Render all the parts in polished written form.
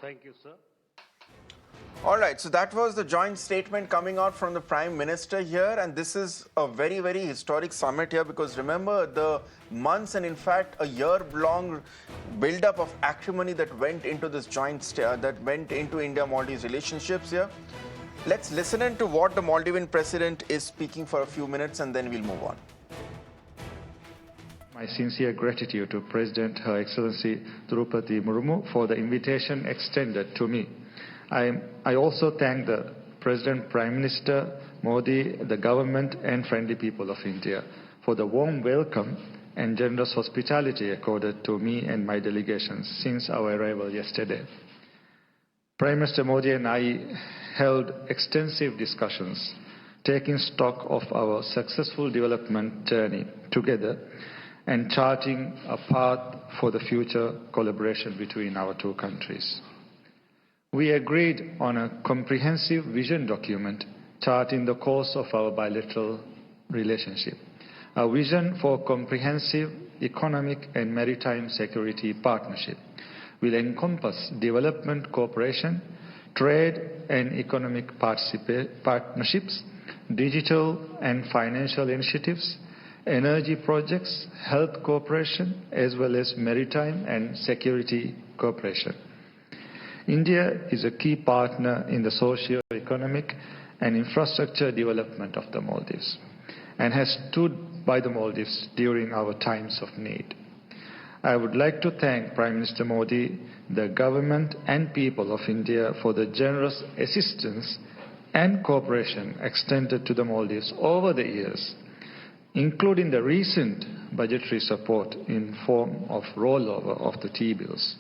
Thank you, sir. All right, so that was the joint statement coming out from the Prime Minister here, and this is a very, very historic summit here because remember the months and in fact a year-long build-up of acrimony that went into this that went into India-Maldives relationships here. Let's listen in to what the Maldivian president is speaking for a few minutes and then we'll move on. My sincere gratitude to President Her Excellency Drupadi Murmu for the invitation extended to me. I also thank the President, Prime Minister Modi, the government and friendly people of India for the warm welcome and generous hospitality accorded to me and my delegation since our arrival yesterday. Prime Minister Modi and I held extensive discussions, taking stock of our successful development journey together and charting a path for the future collaboration between our two countries. We agreed on a comprehensive vision document charting the course of our bilateral relationship. A vision for comprehensive economic and maritime security partnership will encompass development cooperation, trade and economic partnerships, digital and financial initiatives, energy projects, health cooperation, as well as maritime and security cooperation. India is a key partner in the socio-economic and infrastructure development of the Maldives and has stood by the Maldives during our times of need. I would like to thank Prime Minister Modi, the government and people of India for the generous assistance and cooperation extended to the Maldives over the years, including the recent budgetary support in form of rollover of the T-bills.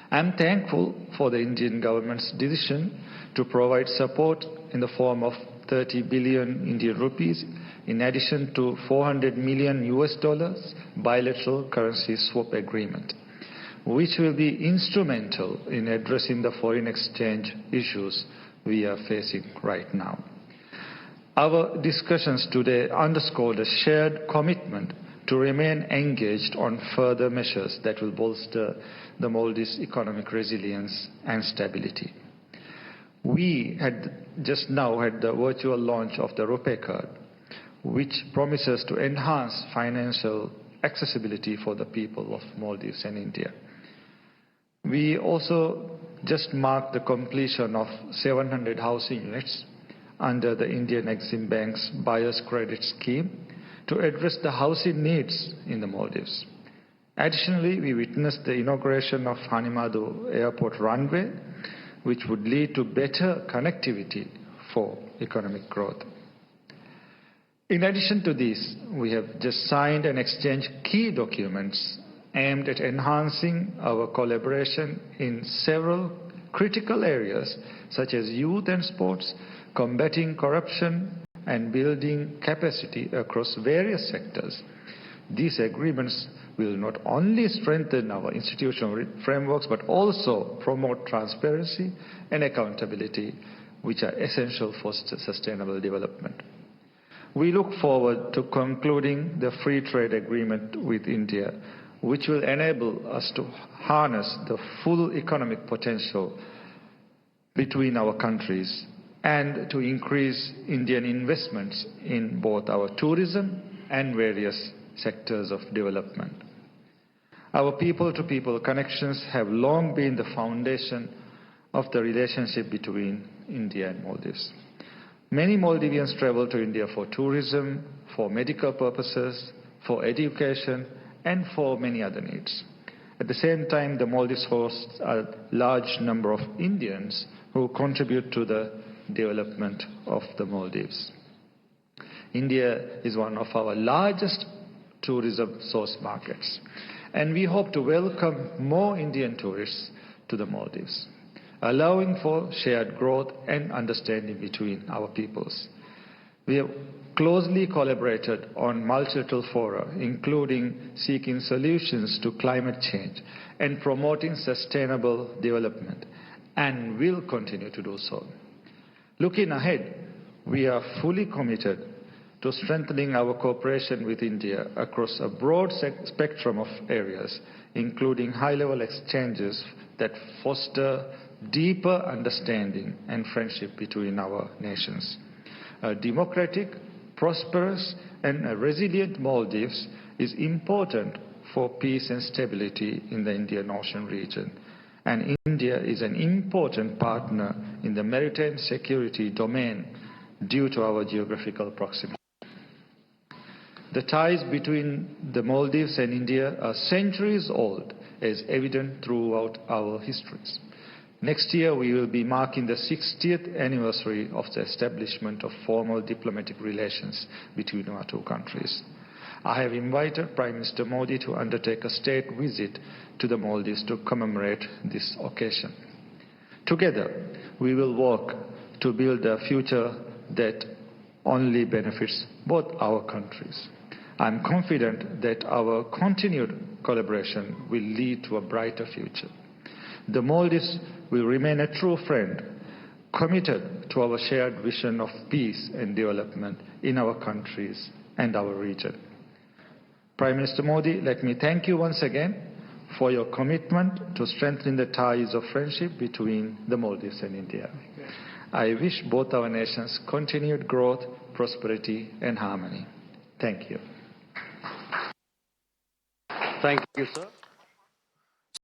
I am thankful for the Indian government's decision to provide support in the form of 30 billion Indian rupees in addition to $400 million bilateral currency swap agreement, which will be instrumental in addressing the foreign exchange issues we are facing right now. Our discussions today underscored a shared commitment to remain engaged on further measures that will bolster the Maldives' economic resilience and stability. We had just now had the virtual launch of the RuPay card, which promises to enhance financial accessibility for the people of Maldives and India. We also just marked the completion of 700 housing units under the Indian Exim Bank's Buyer's Credit Scheme to address the housing needs in the Maldives. Additionally, we witnessed the inauguration of Hanimadu Airport runway, which would lead to better connectivity for economic growth. In addition to this, we have just signed and exchanged key documents aimed at enhancing our collaboration in several critical areas such as youth and sports, combating corruption, and building capacity across various sectors. These agreements will not only strengthen our institutional frameworks but also promote transparency and accountability, which are essential for sustainable development. We look forward to concluding the free trade agreement with India, which will enable us to harness the full economic potential between our countries and to increase Indian investments in both our tourism and various sectors of development. Our people-to-people connections have long been the foundation of the relationship between India and Maldives. Many Maldivians travel to India for tourism, for medical purposes, for education, and for many other needs. At the same time, the Maldives hosts a large number of Indians who contribute to the development of the Maldives. India is one of our largest tourism source markets, and we hope to welcome more Indian tourists to the Maldives, allowing for shared growth and understanding between our peoples. We have closely collaborated on multilateral fora, including seeking solutions to climate change and promoting sustainable development, and will continue to do so. Looking ahead, we are fully committed to strengthening our cooperation with India across a broad spectrum of areas, including high-level exchanges that foster deeper understanding and friendship between our nations. A democratic, prosperous, and a resilient Maldives is important for peace and stability in the Indian Ocean region. And India is an important partner in the maritime security domain due to our geographical proximity. The ties between the Maldives and India are centuries old, as evident throughout our histories. Next year, we will be marking the 60th anniversary of the establishment of formal diplomatic relations between our two countries. I have invited Prime Minister Modi to undertake a state visit to the Maldives to commemorate this occasion. Together, we will work to build a future that only benefits both our countries. I am confident that our continued collaboration will lead to a brighter future. The Maldives will remain a true friend, committed to our shared vision of peace and development in our countries and our region. Prime Minister Modi, let me thank you once again for your commitment to strengthening the ties of friendship between the Maldives and India. I wish both our nations continued growth, prosperity, and harmony. Thank you. Thank you, sir.